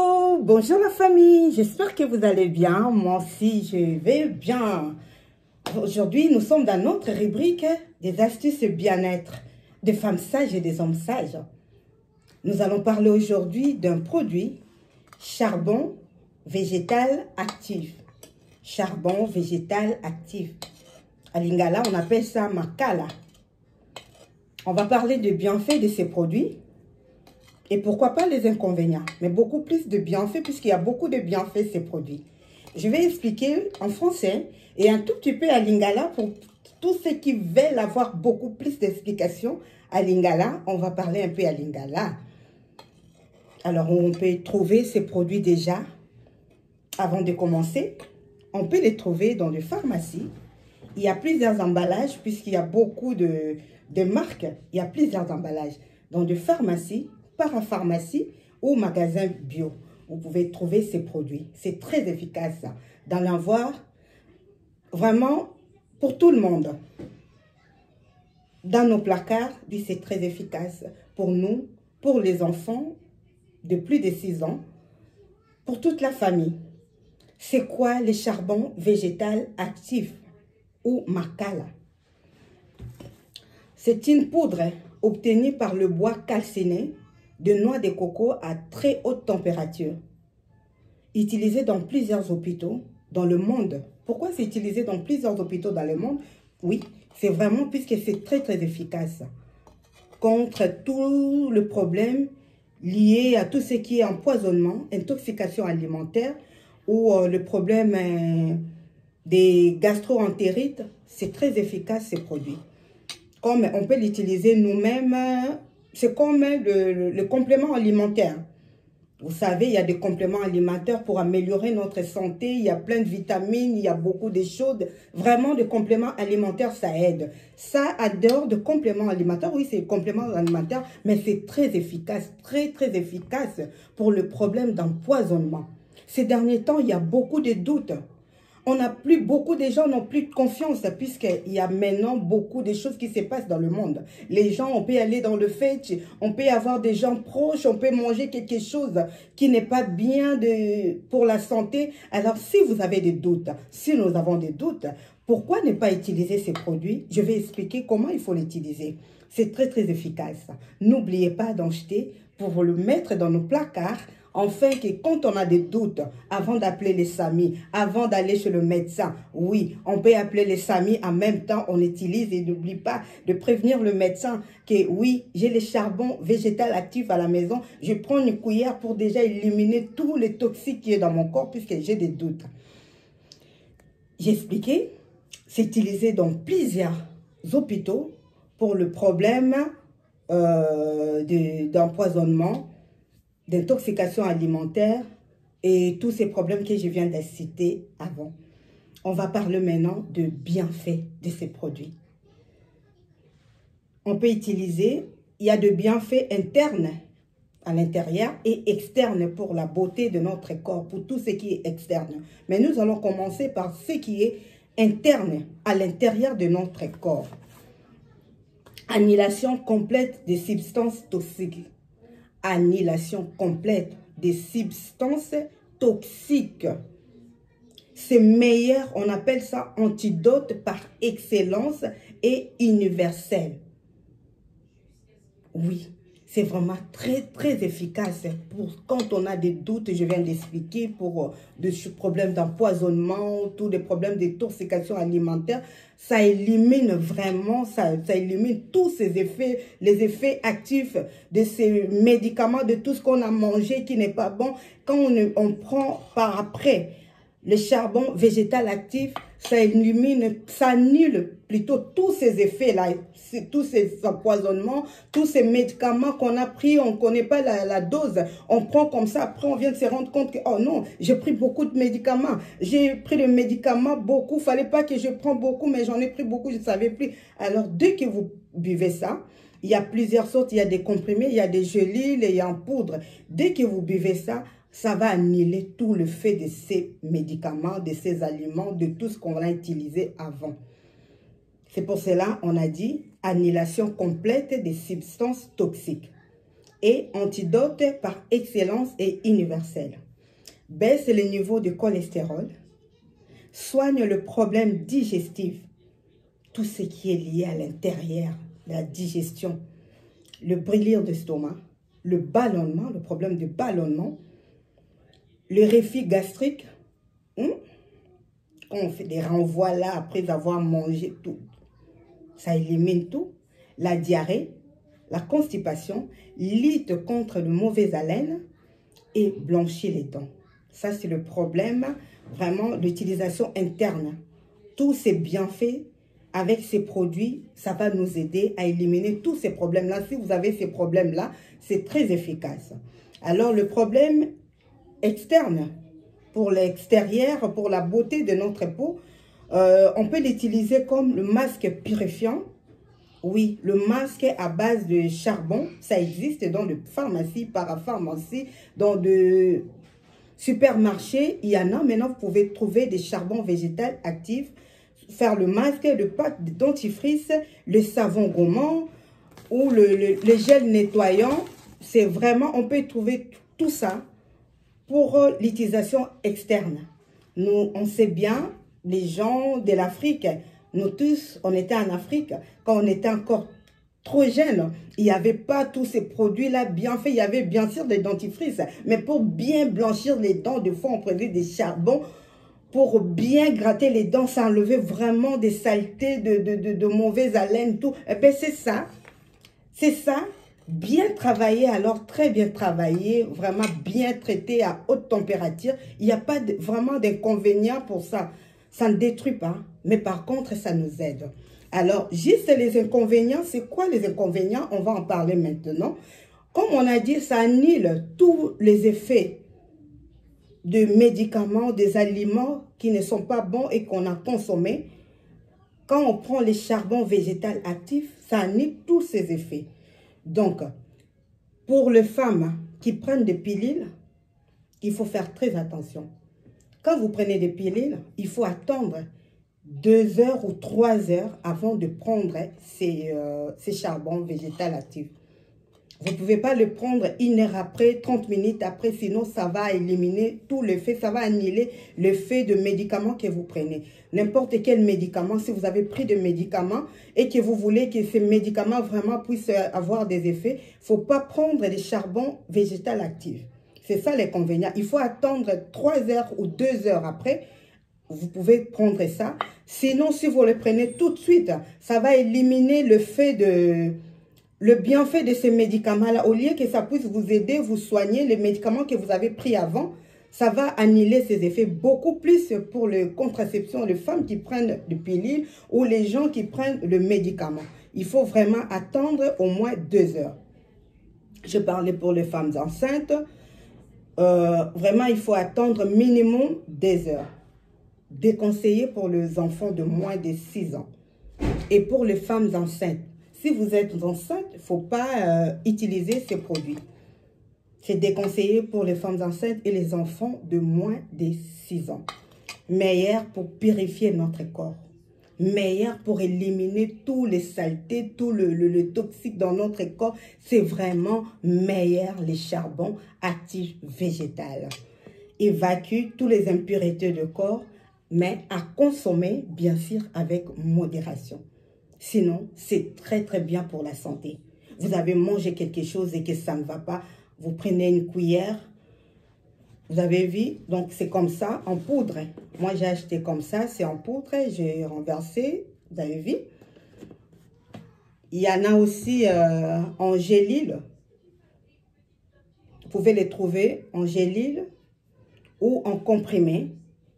Hello, bonjour la famille, j'espère que vous allez bien, moi aussi je vais bien. Aujourd'hui nous sommes dans notre rubrique des astuces bien-être, des femmes sages et des hommes sages. Nous allons parler aujourd'hui d'un produit, charbon végétal actif. Charbon végétal actif. À Lingala on appelle ça makala. On va parler des bienfaits de ces produits. Et pourquoi pas les inconvénients, mais beaucoup plus de bienfaits puisqu'il y a beaucoup de bienfaits ces produits. Je vais expliquer en français et un tout petit peu à Lingala pour tous ceux qui veulent avoir beaucoup plus d'explications à Lingala. On va parler un peu à Lingala. Alors, on peut trouver ces produits déjà. Avant de commencer, on peut les trouver dans les pharmacies. Il y a plusieurs emballages puisqu'il y a beaucoup de marques. Il y a plusieurs emballages dans des pharmacies, parapharmacie ou magasin bio. Vous pouvez trouver ces produits. C'est très efficace d'en avoir vraiment pour tout le monde. Dans nos placards, c'est très efficace pour nous, pour les enfants de plus de 6 ans, pour toute la famille. C'est quoi le charbon végétal actif ou makala? C'est une poudre obtenue par le bois calciné de noix de coco à très haute température, utilisé dans plusieurs hôpitaux dans le monde. Pourquoi c'est utilisé dans plusieurs hôpitaux dans le monde? Oui, c'est vraiment puisque c'est très efficace contre tout le problème lié à tout ce qui est empoisonnement, intoxication alimentaire ou le problème des gastro-entérites. C'est très efficace ces produits. Comme on peut l'utiliser nous-mêmes. C'est comme le complément alimentaire. Vous savez, il y a des compléments alimentaires pour améliorer notre santé. Il y a plein de vitamines, il y a beaucoup de choses. Vraiment, des compléments alimentaires, ça aide. Ça, à dehors de compléments alimentaires, oui, c'est compléments alimentaires, mais c'est très efficace, très efficace pour le problème d'empoisonnement. Ces derniers temps, il y a beaucoup de doutes. Beaucoup de gens n'ont plus de confiance puisqu'il y a maintenant beaucoup de choses qui se passent dans le monde. Les gens, on peut aller dans le fête, on peut avoir des gens proches, on peut manger quelque chose qui n'est pas bien pour la santé. Alors, si vous avez des doutes, si nous avons des doutes, pourquoi ne pas utiliser ces produits? Je vais expliquer comment il faut l'utiliser. C'est très efficace. N'oubliez pas d'en jeter pour le mettre dans nos placards. Enfin, que quand on a des doutes, avant d'appeler les SAMI, avant d'aller chez le médecin, oui, on peut appeler les SAMI en même temps, on utilise et n'oublie pas de prévenir le médecin que oui, j'ai le charbon végétal actif à la maison, je prends une cuillère pour déjà éliminer tous les toxiques qui est dans mon corps puisque j'ai des doutes. J'ai expliqué, c'est utilisé dans plusieurs hôpitaux pour le problème d'empoisonnement, d'intoxication alimentaire et tous ces problèmes que je viens de citer avant. On va parler maintenant de bienfaits de ces produits. On peut utiliser, il y a de bienfaits internes à l'intérieur et externes pour la beauté de notre corps, pour tout ce qui est externe. Mais nous allons commencer par ce qui est interne à l'intérieur de notre corps. Annihilation complète des substances toxiques. Annihilation complète des substances toxiques. C'est meilleur, on appelle ça antidote par excellence et universel. Oui, c'est vraiment très efficace pour quand on a des doutes, je viens d'expliquer, pour des problèmes d'empoisonnement, tous les problèmes d'intoxication alimentaire. Ça élimine vraiment, ça élimine tous ces effets, les effets actifs de ces médicaments, de tout ce qu'on a mangé qui n'est pas bon. Quand on prend par après le charbon végétal actif, ça élimine, ça annule plutôt tous ces effets-là, tous ces empoisonnements, tous ces médicaments qu'on a pris, on ne connaît pas la dose, on prend comme ça, après on vient de se rendre compte que, oh non, j'ai pris beaucoup de médicaments, j'ai pris des médicaments beaucoup, il ne fallait pas que je prenne beaucoup, mais j'en ai pris beaucoup, je ne savais plus. Alors, dès que vous buvez ça, il y a plusieurs sortes, il y a des comprimés, il y a des gélules, il y a en poudre. Dès que vous buvez ça, ça va annuler tout le fait de ces médicaments, de ces aliments, de tout ce qu'on a utilisé avant. C'est pour cela qu'on a dit annihilation complète des substances toxiques. et antidote par excellence et universel. Baisse les niveaux de cholestérol, soigne le problème digestif, tout ce qui est lié à l'intérieur, la digestion, le brûlir d'estomac, le ballonnement, le problème de ballonnement, le reflux gastrique, quand on fait des renvois là après avoir mangé tout, ça élimine tout, la diarrhée, la constipation, lutte contre le mauvais haleine et blanchit les dents. Ça, c'est le problème, vraiment, l'utilisation interne. Tous ces bienfaits, avec ces produits, ça va nous aider à éliminer tous ces problèmes-là. Si vous avez ces problèmes-là, c'est très efficace. Alors, le problème externe, pour l'extérieur, pour la beauté de notre peau, on peut l'utiliser comme le masque purifiant. Oui, le masque à base de charbon, ça existe dans les pharmacies, parapharmacies, dans de supermarchés, il y en a. Maintenant, vous pouvez trouver des charbons végétaux actifs, faire le masque, le pâte de dentifrice, le savon gommant ou le gel nettoyant. C'est vraiment, on peut trouver tout ça pour l'utilisation externe. Nous, on sait bien, les gens de l'Afrique, nous tous, on était en Afrique, quand on était encore trop jeune, il n'y avait pas tous ces produits-là bien faits. Il y avait bien sûr des dentifrices, mais pour bien blanchir les dents, des fois on prenait des charbons pour bien gratter les dents, ça enlevait vraiment des saletés, de mauvaises haleines, tout. Et bien c'est ça, bien travaillé, alors très bien travaillé, vraiment bien traité à haute température. Il n'y a pas vraiment d'inconvénient pour ça. Ça ne détruit pas, mais par contre, ça nous aide. Alors, juste les inconvénients, c'est quoi les inconvénients? On va en parler maintenant. Comme on a dit, ça annule tous les effets de médicaments, des aliments qui ne sont pas bons et qu'on a consommés. Quand on prend les charbons végétaux actifs, ça annule tous ces effets. Donc, pour les femmes qui prennent des pilules, il faut faire très attention. Quand vous prenez des pilules, il faut attendre 2 heures ou 3 heures avant de prendre ces charbons végétaux actifs. Vous ne pouvez pas le prendre 1 heure après, 30 minutes après, sinon ça va éliminer tout l'effet, ça va annuler l'effet de médicaments que vous prenez. N'importe quel médicament, si vous avez pris des médicaments et que vous voulez que ces médicaments vraiment puissent avoir des effets, il ne faut pas prendre des charbons végétaux actifs. C'est ça l'inconvénient. Il faut attendre 3 heures ou 2 heures après. Vous pouvez prendre ça. Sinon, si vous le prenez tout de suite, ça va éliminer le bienfait de ces médicaments-là. Au lieu que ça puisse vous aider, vous soigner les médicaments que vous avez pris avant, ça va annuler ces effets beaucoup plus pour la contraception, les femmes qui prennent des pilules ou les gens qui prennent le médicament. Il faut vraiment attendre au moins 2 heures. Je parlais pour les femmes enceintes. Vraiment, il faut attendre minimum 2 heures. Déconseillé pour les enfants de moins de 6 ans. Et pour les femmes enceintes, si vous êtes enceinte, il ne faut pas utiliser ces produits. C'est déconseillé pour les femmes enceintes et les enfants de moins de 6 ans. Meilleur pour purifier notre corps. Meilleur pour éliminer tous les saletés, tout le toxique dans notre corps. C'est vraiment meilleur les charbons actifs végétaux. Évacue toutes les impuretés du corps, mais à consommer, bien sûr, avec modération. Sinon, c'est très, très bien pour la santé. Vous avez mangé quelque chose et que ça ne va pas, vous prenez une cuillère. Vous avez vu, donc c'est comme ça, en poudre. Moi, j'ai acheté comme ça, c'est en poudre, j'ai renversé, vous avez vu. Il y en a aussi en gélule. Vous pouvez les trouver en gélule ou en comprimé.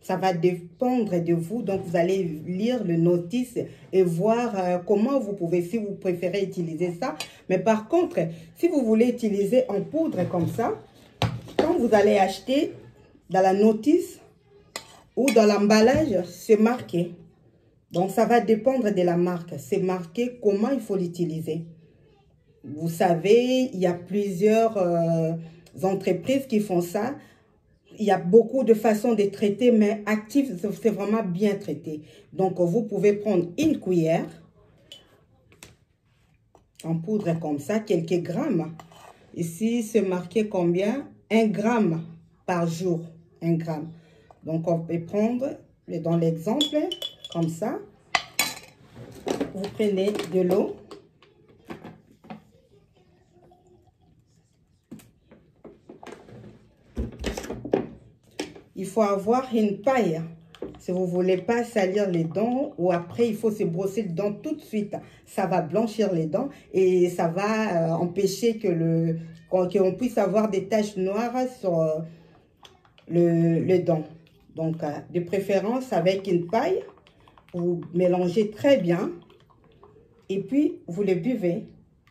Ça va dépendre de vous. Donc, vous allez lire le notice et voir comment vous pouvez, si vous préférez utiliser ça. Mais par contre, si vous voulez utiliser en poudre comme ça, quand vous allez acheter dans la notice ou dans l'emballage, c'est marqué. Donc, ça va dépendre de la marque. C'est marqué comment il faut l'utiliser. Vous savez, il y a plusieurs entreprises qui font ça. Il y a beaucoup de façons de traiter, mais actif, c'est vraiment bien traité. Donc, vous pouvez prendre une cuillère en poudre comme ça, quelques grammes. Ici, c'est marqué combien? 1 gramme par jour. 1 gramme. Donc, on peut prendre, dans l'exemple, comme ça. Vous prenez de l'eau. Il faut avoir une paille. Si vous ne voulez pas salir les dents ou après, il faut se brosser les dents tout de suite. Ça va blanchir les dents et ça va empêcher que qu'on puisse avoir des taches noires sur le dent. Donc, de préférence avec une paille, vous mélangez très bien et puis vous le buvez.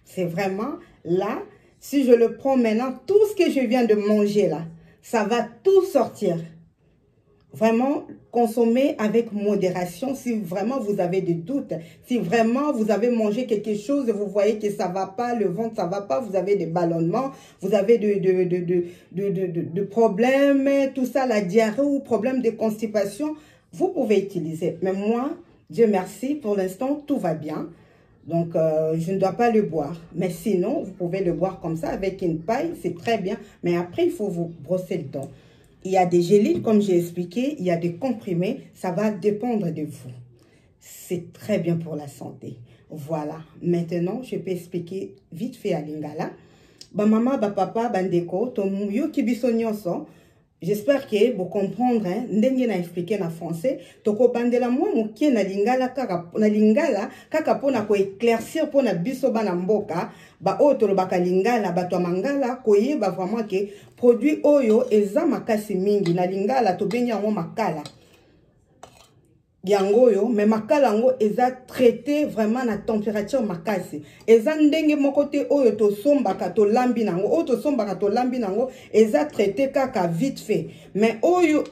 C'est vraiment là, si je le prends maintenant, tout ce que je viens de manger là, ça va tout sortir. Vraiment, consommez avec modération si vraiment vous avez des doutes. Si vraiment vous avez mangé quelque chose et vous voyez que ça ne va pas, le ventre ça ne va pas, vous avez des ballonnements, vous avez de problèmes, tout ça, la diarrhée ou problème de constipation, vous pouvez utiliser. Mais moi, Dieu merci, pour l'instant, tout va bien. Donc, je ne dois pas le boire. Mais sinon, vous pouvez le boire comme ça avec une paille, c'est très bien. Mais après, il faut vous brosser le dent. Il y a des gélites, comme j'ai expliqué, il y a des comprimés, ça va dépendre de vous. C'est très bien pour la santé. Voilà, maintenant, je peux expliquer vite fait à Lingala. Ba maman, ba papa, bandeko, tomu yo kibiso nyonso. J'espère que vous comprendrez, hein, ndenge na expliqué na français, toko bandela moi mokie na lingala kaka pona ko éclaircir pona biso bana mboka, ba otolo baka lingala bato mangala koyeba vraiment que produit oyo eza makasi mingi na lingala to bengi yango makala. Yangoyo, mais makala yango eza traité vraiment na température makasi. Eza ndenge mokote oyo to sombaka to lambi nango, oyo to sombaka to lambi nango, eza traité kaka vite fait. Mais oyo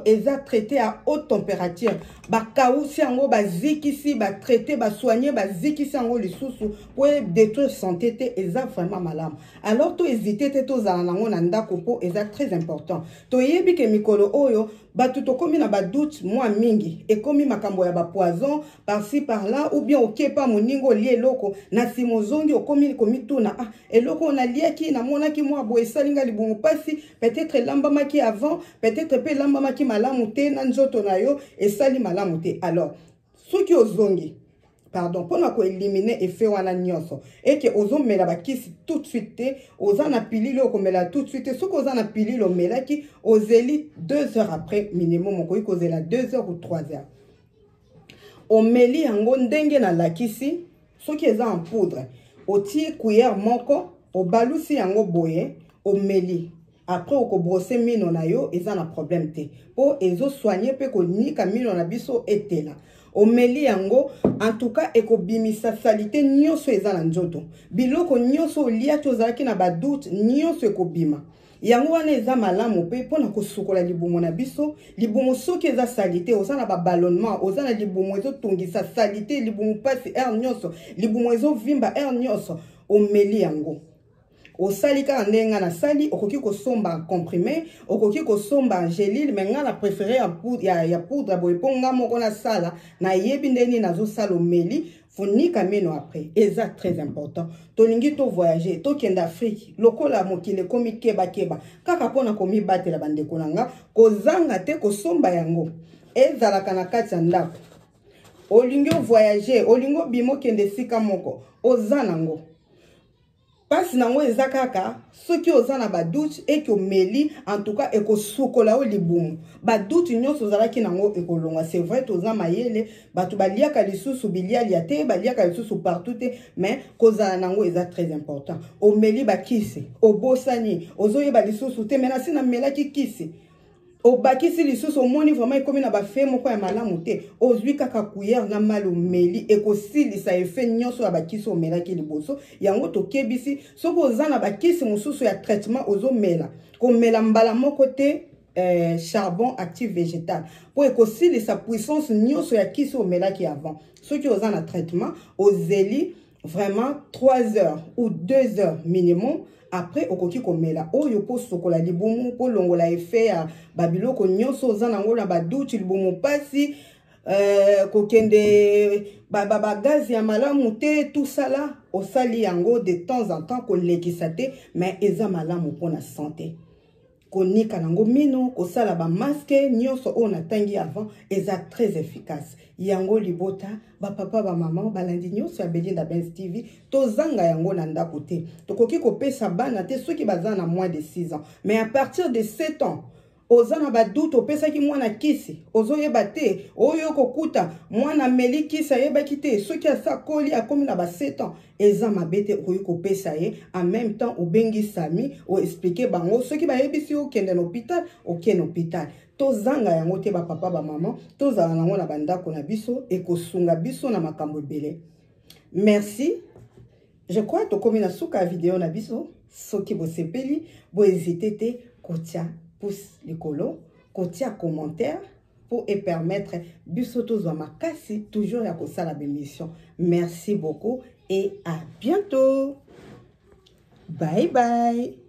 eza traité à haute température. Ba kausi yango ba zikisi, ba traité, ba soigner, ba zikisi yango lisusu pour détruire santé te eza vraiment malade. Alors to hésiter te to zala nango na ndako po eza très important. To yebi ke mikolo oyo batu to komi na ba doute moi mingi et komi makambo ya ba poison par-ci par-là ou bien okepa moningo lie loko na simozongi okomi komi tuna ah eloko na liaki na monaki moi bo esalinga libongo pasi peut-être lamba maki avant peut-être pe lamba maki malamu te na nzoto na yo esali malamu te. Alors soki ozongi pardon, pour nous éliminer effet wana nyonso et que ozo mela bakisi tout de suite ozana pilule okomela tout de suite ce kozana pilule omela ki ozeli 2 heures après minimum okoyi kozela 2 heures ou 3 heures omeli yango ndenge na lakisi soki eza en poudre oti cuillère moko obalusi yango boye omeli après oko brosser mino na yo eza na problème te po ezo soigner pe ko nika mino na biso etela omeli yango en tout cas ekobimisa salite nyonso eza na nzoto biloko nyonso olia tozalaki na ba doute nyonso ekobima yango wana eza malamu pe pona kosukola libumu na biso libumu soki eza salite oza na ba ballonnement oza na libumu ezo tongisa salite libumu pasi air nyonso libumu ezo vimba air nyonso omeli yango osalika ndenga na sali okoki kosomba comprimé okoki kosomba gelile mais nga na préféré ya poudre boye ponga moko na sala na yebi ndeni nazo sala omeli funika meno après eza très important tolingi to voyager to kenda Afrique lokola mokile komi keba kaka pona komi batela bandeko nanga kozanga te kosomba yango ezalaka na kati ya ndako olingi voyager olingo bimo kende sika moko ozanango Pasi nango eza kaka soki oza na ba doute et que meli en tout cas eko sukola o libumu ba doute nyonso zalaki nango ekolonga c'est vrai toza mayele batu baliaka lisusu biliali ya te baliaka lisusu partout te mais kozala nango eza très important o meli ba kisi o bosani ozoyeba lisusu te mais na sina melaki kisi obakisi lisusu omoni vraiment ekomi na ba fe moko ya malamu te ozwi kaka cuillère na malo meli ekosilisa effet nyonso ya bakisi omelaki liboso yango tokebisi soko oza na bakisi mosusu ya traitement ozomela komela mbala moko te charbon actif végétal po ekosilisa puissance nyonso ya kisi omelaki avant soki oza na traitement ozeli vraiment 3 heures ou 2 heures minimum après okoki komela oyo po sokola libumu po longola effet ya babiloko nyonso oza nango na ba doute libumu pasi kokende gaz ya malamu te, tout ça là osali yango de temps en temps kolekisa te, mais eza malamu pona santé. Konika nango mino, kosala ba masque nyonso o natangi avant, eza très efficace. Yango libota ba papa ba maman balandi nyonso ya Belinda Benz TV tozanga yango na ndako te. Tokoki kopesa bana te soki baza na moins de 6 ans, mais à partir de 7 ans ozana ba doute opesa ki mwana kisi ozo yeba te oyo kokuta mwana meli kisa yeba kite soki asa koli akomi na ba 7 ans eza mabete oyo kopesa ye en même temps obengi sami o expliquer bango soki ba yebisi okende na hôpital okende hôpital tozanga yango te ba papa ba maman tozala nango na bandako na biso ekosunga biso na makambo ebele. Merci. Je crois to komi na suka vidéo na biso soki bo sepeli bo hésiter te kotia pouce likolo, kotia commentaire pour et permettre bisoto zwa makasi toujours ya kosala bémission. Merci beaucoup et à bientôt. Bye bye.